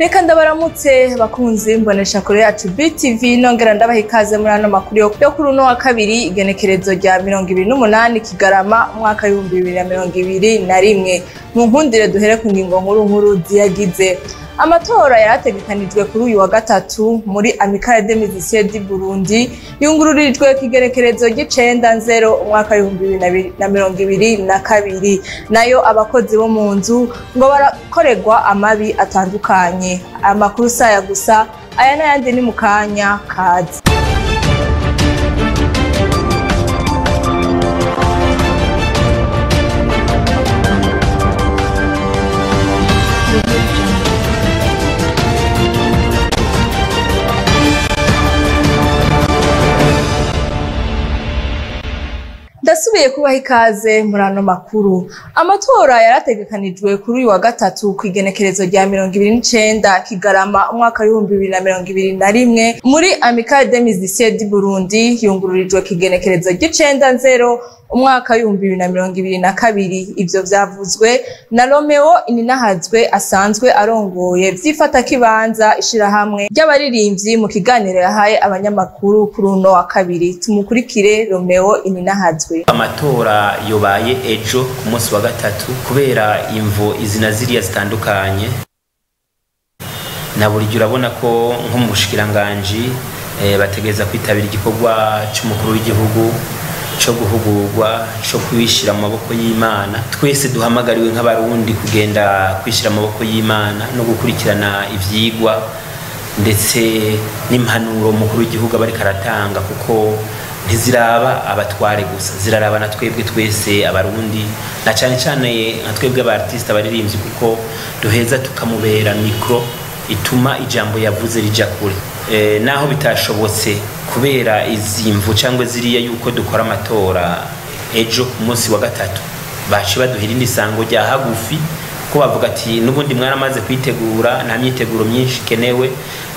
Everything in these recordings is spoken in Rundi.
Reka ndabaramutse bakunzi mbonesha kure yacu BTV nongera ndabaha ikaze muri ano makuru yo kuri uno wa kabiri igenekerezo rya 28 Kigarama umwaka wa 2021 mu nkundire duhere ku ngingo nkuru ziyagize. Amatora yarategekanijwe kuri uyu wa gatatu muri Amicale des Musiciens du Burundi yungururijwe kigerekerezo g'9-0 umwaka wa 2022 nayo abakozi bo mu nzu ngo barakorerwa amabi atandukanye. Amakuru saya gusa aya n'ayandi ni mukanya kazi. Dasubiye kubaha ikaze muri ano makuru. Amatora yarategekanijwe kuri uyu wa gatatu ku igenekerezo rya 29 Kigarama umwaka wa 2021 muri Amicale des Musiciens du Burundi yungururijwe kigenekerezo g'9-0 umwaka wa 2022. Ivyo vyavuzwe na Romeo Ininahazwe asanzwe arongoye vyifata kibanza ishirahamwe ry'abaririmbyi mu kiganiro yahaye abanyamakuru kuri uno wa kabiri. Tumukurikire Romeo Ininahazwe. Amatora yobaye ejo ku munsi wa gatatu kubera imvo izina ziriya zitandukanye, na buri urabona ko nk'umushikiranganje bategeza kwitabira igikorwa cy'umukuru w'igihugu cyo guhugurwa cyo kwishira mu maboko y'Imana. Twese duhamagariwe nk'abarundi kugenda kwishira mu maboko y'Imana no gukurikirana ivyigwa ndetse n'impanuro mukuru w'igihugu bari karatanga, kuko ntiziraba abatware gusa, ziraraba na twebwe twese abarundi, na cyane cyane nka twebwe abartiste abaririmbyi, kuko duheza tukamubera mikro ituma ijambo yavuze rija kure. Naho bitashobotse kubera izimvu cyangwa ziriya yuko dukora amatora ejo ku munsi wa gatatu, baci baduhira indi sango rya hagufi ko bavuga ati nubundi mwaramaze kwitegura, nta myiteguro myinshi kenewe,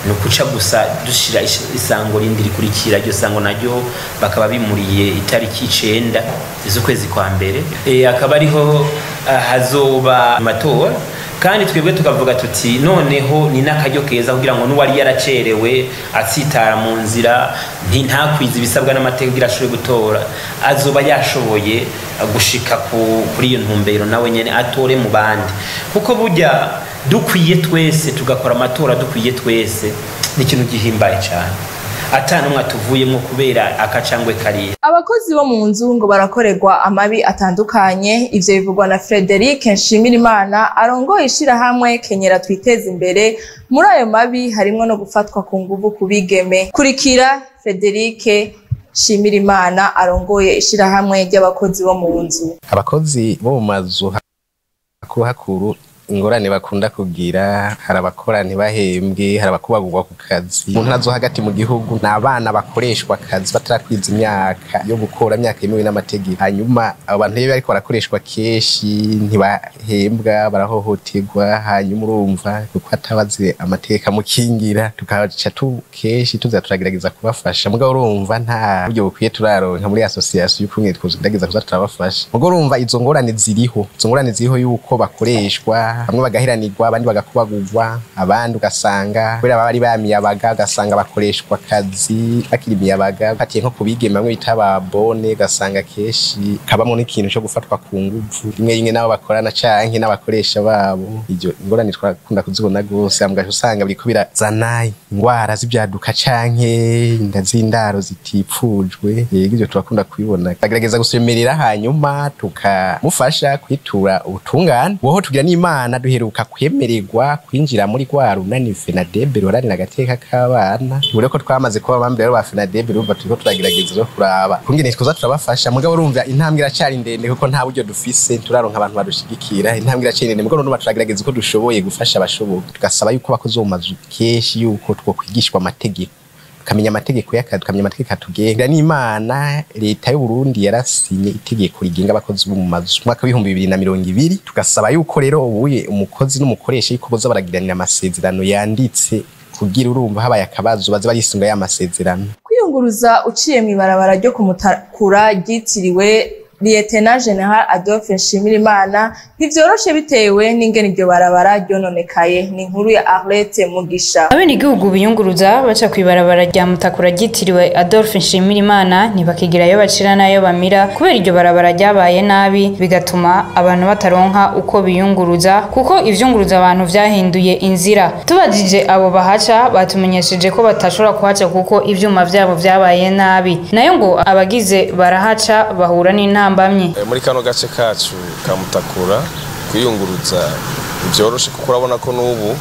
nukuca gusa dushira isango rindi rikurikira. Ryo sango naryo bakaba bimuriye itariki 9 z'ukwezi kwa mbere, akaba ariho hazoba amatora. Kandi twebwe tukavuga tuti noneho ni nakaryo keza kugira ngo nuwari yaracerewe atsitara mu nzira ntakwiza ibisabwa n'amategeko irashobora gutora, azoba yashoboye gushika kuri iyo ntumbero nawe nyene atore mu bandi, kuko burya dukwiye twese tugakora amatora dukwiye twese ni ikintu gihimbaye cyane, atanu mwatuvuyemo kubera akacangwe kariye. Abakozi bo mu nzu ngo barakorerwa amabi atandukanye. Ivyo bivugwa na Frederic Nshimirimana arongoye ishirahamwe Kenyera Twiteze Imbere. Muri ayo mabi harimo no gufatwa ku nguvu kubigeme. Kurikira Frederic Nshimirimana arongoye ishirahamwe ry'abakozi bo mu nzu. Abakozi bo mu mazu hakuru ingorane bakunda kugira, harabakora ntibahembwe, harabakubagurwa ku kazi. Mu ntara zo hagati mu gihugu n'abana bakoreshwa kazi batarakwiza imyaka yo gukora, imyaka yemewe n'amategeko. Hanyuma abantu rero bariko barakoreshwa keshi ntibahembwa, barahohoterwa. Hanyuma urumva kuko atabaze amateka mukingira, tukaca keshi turagerageza kubafasha, mugabo urumva nta buryo bukwiye turaronka muri association y'ukunye twugerageza kuza turabafasha. Mugabo urumva izo ngorane ziriho yuko bakoreshwa, bamwe bagahiranirwa, abandi bagakubagurwa, abandi ugasanga kubera bari bamiyabaga ugasanga bakoreshwa kazi bakiri miyabaga, batiye nko kubigema bamwe bita babone, ugasanga keshi kabamo n'ikintu cyo gufatwa ku nguvu. Rimwe nabo bakorana canke n'abakoresha babo. Iryo ingorane twakunda kuzibona gose, amgaje usanga biriko birazana ingwara z'ibyaduka canke indazindaro zitipfujwe. Ivyo twakunda kubibona, bagerageza gusemerera hanyuma tukamufasha kwitura ubutungane. Woho tugira n'Imana duheruka kwemererwa kwinjira muri kwa runani FENADEB ruharanira agateka k'abana. Bure ko twamaze kuba bambere ba FENADEB urumva turiko turagerageza zo kuraba kungene twoza turabafasha, mugabo urumva intambwe iracari ndende kuko nta buryo dufise turaronka abantu badushigikira. Intambwe iracari ndende, mugabo n'ubu turagerageza uko dushoboye gufasha abashoboka. Tugasaba yuko bakoze mu mazu keshi yuko twokwigishwa amategeko, kamenya amategeko y'akazi, kamenya amategeko atugenga. N'Imana leta y'u Burundi yarasinye itegeko rigenga abakozi bo mu mazu mwaka wa 2020. Tugasaba yuko rero ubuye umukozi n'umukoresha yuko boza baragiranira amasezerano yanditse kugira urumva habaye akabazo baze barisunga ya masezerano. Kwiyunguruza uciye mu ibarabara ryo kumutakura ryitiriwe Lieutenant General Adolphe Nshimirimana ntivyoroshe bitewe n'ingene iryo barabara ryononekaye. Ni inkuru ya Arlette Mugisha. Abenegihugu biyunguruza baca kw'ibarabara rya Mutakura ryitiriwe Adolphe Nshimirimana ntibakigirayo bacira nayo bamira kubera iryo barabara ryabaye nabi, bigatuma abantu bataronka uko biyunguruza kuko ivyunguruza abantu vyahinduye inzira. Tubajije abo bahaca batumenyesheje ko batashobora kuhaca kuko ivyuma vyabo vyabaye nabi, nayo ngo abagize barahaca bahura n'intambamye. Muri kano gace kacu ka Mutakura kwiyunguruza ivyoroshe kuko urabona ko n'ubu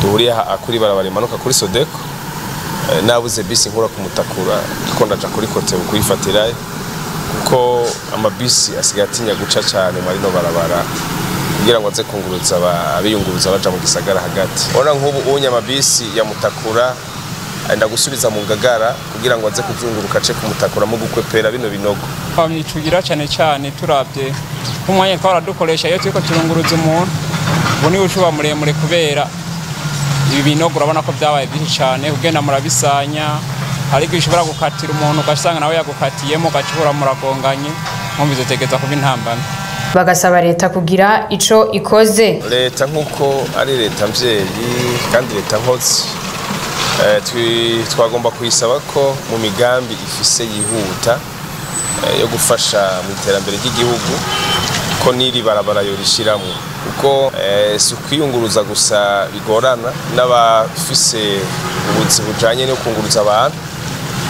duhuriye kuri barabara imanuka kuri Sodeko, nabuze bisi nkura ku Mutakura ko ndaja kuri kote kuyifatirayo kuko amabisi asigaye atinya guca cyane muri no barabara kugira ngo aze kunguruza abiyunguruza baja mu gisagara hagati. Ona nk'ubu unya amabisi ya Mutakura enda gusubiza mu Ngagara kugira ngo aze kuzunguruka ce ku Mutakura mu gukwepera bino binogo. Bamyicugira cyane cyane turabye umwanya twara dukoresha iyo turiko turunguruza umuntu boni ushuba muremure kubera ibi binogo urabona ko byabaye byinshi cyane ugenda murabisanya ariko ishobora gukatira umuntu ugasanga nawe yagukatiyemo gacibura muragonganye nkumbizo tegeza kuba intambana. Bagasaba leta kugira ico ikoze. Leta nkuko ari leta mvyeyi kandi leta nkozi twagomba kuyisaba ko mu migambi ifise yihuta yo gufasha mu iterambere ry'igihugu ko niri barabara yorishiramwe kuko kwiyunguruza gusa bigorana n'abafise ubuzi bujanye no kunguruza abantu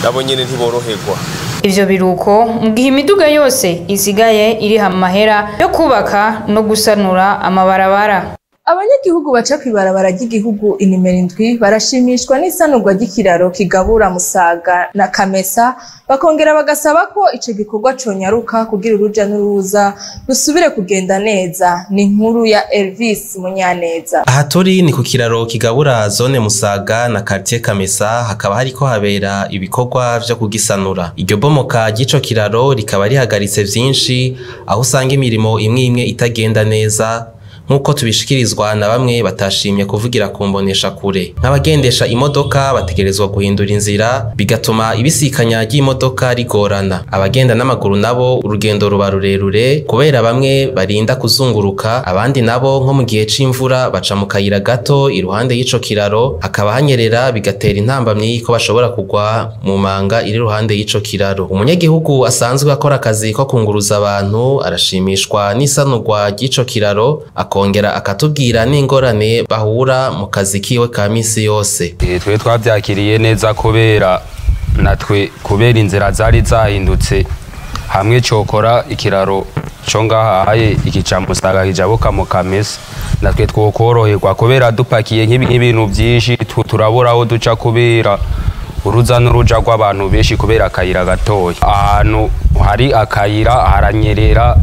nabo nyene ntiboroherwa. Ivyo biruko mu gihe imiduga yose isigaye iri amahera yo kubaka no gusanura amabarabara. Abanyagihugu baca kw'ibarabara ry'igihugu inimero 7 barashimishwa n'isanurwa ry'ikiraro kigabura Musaga na Kamesa, bakongera bagasaba ko ico gikorwa conyaruka kugira uruja n'uruza rusubire kugenda neza. Ni inkuru ya Elvis Munyaneza. Aha turi ni ku kiraro kigabura zone Musaga na quartier Kamesa, hakaba hariko habera ibikorwa vyo kugisanura. Iryo bomoka ry'ico kiraro rikaba rihagaritse vyinshi, aho usanga imirimo imwe imwe itagenda neza nkuko tubishikirizwa na bamwe batashimye kuvugira ku mbonesha kure. Nk'abagendesha imodoka bategerezwa guhindura inzira, bigatuma ibisikanya ry'imodoka rigorana. Abagenda n'amaguru nabo urugendo ruba rurerure kubera bamwe barinda kuzunguruka, abandi nabo nko mu gihe c'imvura baca mu kayira gato iruhande y'ico kiraro, hakaba hanyerera bigatera intambamyi ko bashobora kugwa mu manga iri ruhande y'ico kiraro. Umunyagihugu asanzwe akora akazi ko kunguruza abantu arashimishwa n'isanurwa ry'ico kiraro, akongera akatubwira n'ingorane bahura mu kazi kiwe ka misi yose. Twe twavyakiriye neza kubera natwe kubera inzira zari zahindutse, hamwe cokora ikiraro co ngahaye ikica Musaga kijabuka mu Kamesa, natwe twokoroherwa kubera dupakiye nk'ibintu byinshi turabura aho duca kubera uruza n'uruja rw'abantu benshi kubera akayira gatoya. Ahantu hari akayira haranyerera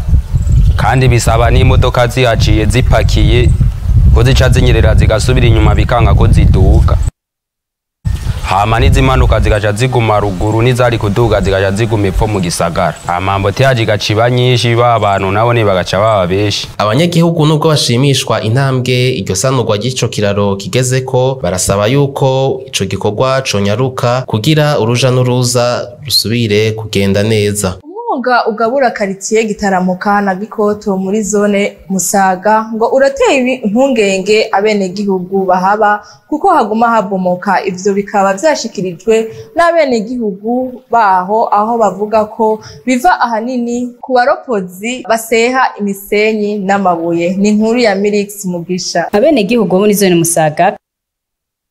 kandi bisaba n'imodoka zihaciye zipakiye ko zica zinyerera zigasubira inyuma bikanga ko ziduga, hama n'izimanuka zigaca ziguma ruguru, n'izari kuduga zigaca ziguma epfo mu gisagara. Amambote yaje gaciba nyinshi abantu nabo ne bagaca baba benshi. Abanyagihugu nubwo bashimishwa intambwe iryo sanurwa ry'ico kiraro kigezeko, barasaba yuko ico gikorwa conyaruka kugira uruja n'uruza rusubire kugenda neza. Umwonga ugabura quartier Gitaramuka na Gikoto muri zone Musaga ngo urateye impungenge abenegihugu bahaba kuko haguma habomoka. Ivyo bikaba vyashikirijwe n'abenegihugu baho, aho bavuga ko biva ahanini ku baropozi baseha imisenyi n'amabuye. Ni inkuru ya Milix Mugisha. Abenegihugu muri zone Musaga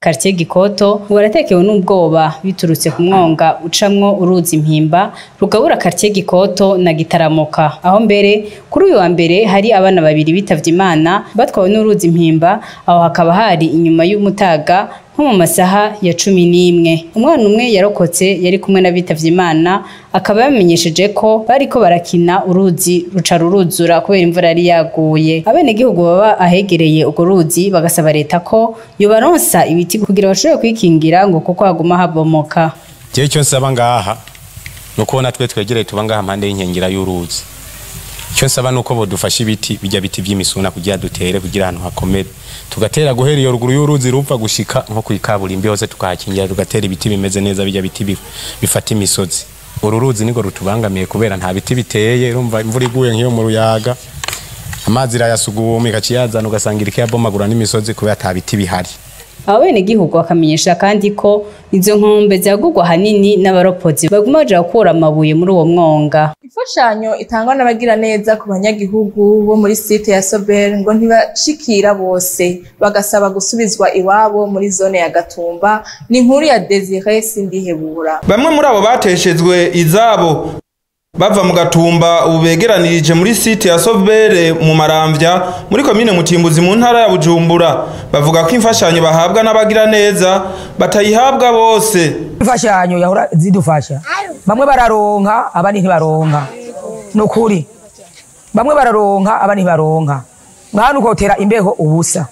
quartier Gikoto waratekewe n'ubwoba biturutse ku mwonga ucamwo uruzi Mpimba rugabura quartier Gikoto na Gitaramuka, aho mbere kuri uyu wa mbere hari abana babiri bitavye Imana batwawe n'uruzi Mpimba, aho hakaba hari inyuma y'umutaga nko mu masaha ya 11. Umwana umwe yarokotse yari kumwe n'abitavye Imana, akaba yamenyesheje ko bariko barakina uruzi ruca ruruzura kubera imvura yari yaguye. Abenegihugu baba ahegereye ugo ruzi bagasaba leta ko yobaronsa ibiti kugira bashobore kwikingira ngo kuko haguma habomoka. Je cyo nsaba ngaha nuko natwe twegereye tuba ngaha mpande y'inkengera y'uruzi. Cyo nsaba nuko bodufasha ibiti bijya biti by'imisuna kugira dutere kugira ahantu hakomere, tugatera guhera iyo ruguru y'uruzi rupfa gushika nko kwikaburimbi hose tukahakingira, tugatera ibiti bimeze neza bijya biti bifata imisozi uru ruzi niko rutubangamiye kubera nta biti biteye urumva imvura iguye nk'iyo mu ruyaga amazi irayasuguma ikaciyazana ugasanga iriko yabomagura n'imisozi kubera ata biti bihari. Abenegihugu bakamenyesha kandi ko izo nkombe zagurwa hanini n'abaropozi baguma baja gukura amabuye muri uwo mwonga. Imfashanyo itangwa n'abagira neza ku banyagihugu bo muri site ya Sobel ngo ntibashikira bose, bagasaba gusubizwa iwabo muri zone ya Gatumba. Ni inkuru ya Desire Sindihebura. Bamwe muri abo bateshejwe izabo bava mu Gatumba ubu begeranirije muri site ya Sobel mu Maramvya muri komine Mutimbuzi mu ntara ya Bujumbura, bavuga ko imfashanyo bahabwa n'abagira neza batayihabwa bose. Imfashanyo yahora zidufasha, bamwe bararonka abandi ntibaronka, nukuri bamwe bararonka abandi ntibaronka, mwana ukotera imbeho ubusa,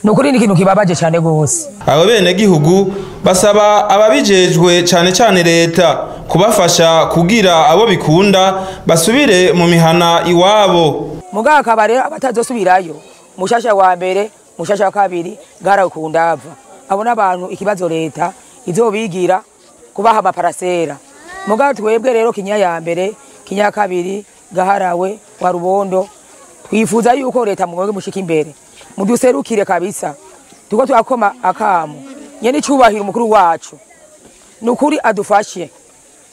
nukuri ni ikintu kibabaje cyane gose. Abo bene gihugu basaba ababijejwe cyane cyane leta kubafasha kugira abo bikunda basubire mu mihana iwabo. Mugaka kabare abatazosubirayo mushasha wa mbere mushasha wa kabiri garakunda ava abona abantu ikibazo leta izobigira kubaha amaparasera. Mugaka twebwe rero kinya ya mbere kinya kabiri gaharawe wa Rubondo twifuza yuko leta mwoge mushika imbere muduserukire kabisa tuko twakoma akamu nyene cyubahira umukuru wacu nukuri adufashe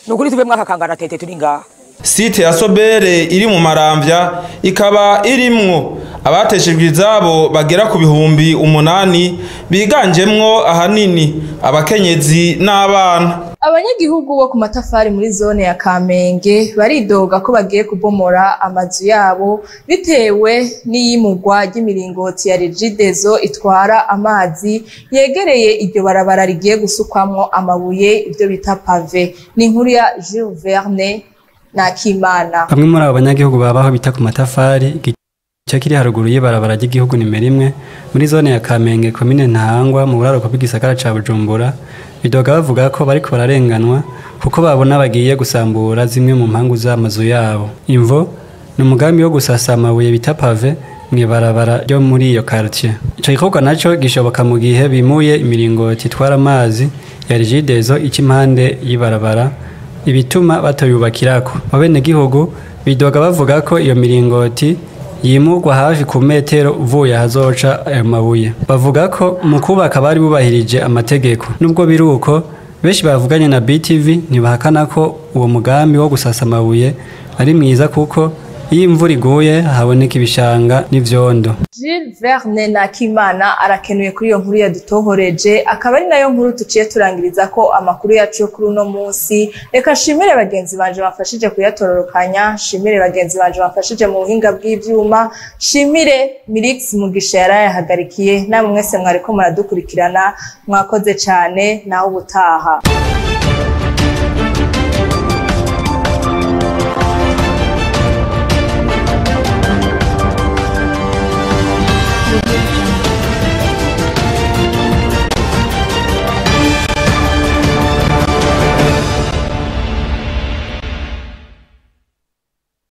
nukuri tuve mwakakangana tete turi ngaha. Site ya Sobere iri mu Maramvya ikaba irimwo abateshejwe izabo bagera ku bihumbi 8 biganjemwo ahanini abakenyezi n'abana. Abanyagihugu bo ku matafari muri zone ya Kamenge baridoga ko bagiye kubomora amazu yabo bitewe n'iyimugwa ry'imiringoti ya Regideso itwara amazi yegereye iryo barabara rigiye gusukwamwo amabuye ibyo bita pave. Ni inkuru ya Jules Verne na Kimana. Bamwe muri abo banyagihugu babaho bita ku matafari cyo kiri haruguru y'barabara ry'igihugu nimero 1 muri zone ya Kamenge komine Ntahangwa mu buraruko bw'igisagara ca Bujumbura, bidoga bavuga ko bariko bararenganwa kuko babona bagiye gusambura zimwe mu mpangu z'amazu yabo. Imvo ni umugambi wo gusasa amabuye bita pave mw'ibarabara ryo muri iyo quartier. Ico gikorwa naco gishoboka mu gihe bimuye imiringoti itwara amazi ya Regideso ikimpande y'ibarabara, ibituma batoyubakirako. Abene gihugu bidoga bavuga ko iyo miringoti yimurwa hafi ku metero uvuye hazoca ayo mabuye. Bavuga ko mu kubaka bari bubahirije amategeko. Nubwo biruko benshi bavuganye na BTV ntibahakana ko uwo mugambi wo gusasa amabuye ari mwiza kuko iyo imvura iguye haboneka ibishanga n'ivyondo. Jules Verne na Kimana arakenuye kuri iyo nkuru yadutohoreje, akaba ari nayo nkuru tuciye turangiriza ko amakuru yacu yo kuri uno munsi. Reka shimire bagenzi banje bafashije kuyatororokanya, shimire bagenzi banje bafashije mu buhinga bw'ivyuma, shimire Milix Mugisha yarayahagarikiye. Namwe mwese mwariko muradukurikirana, mwakoze cyane naho ubutaha.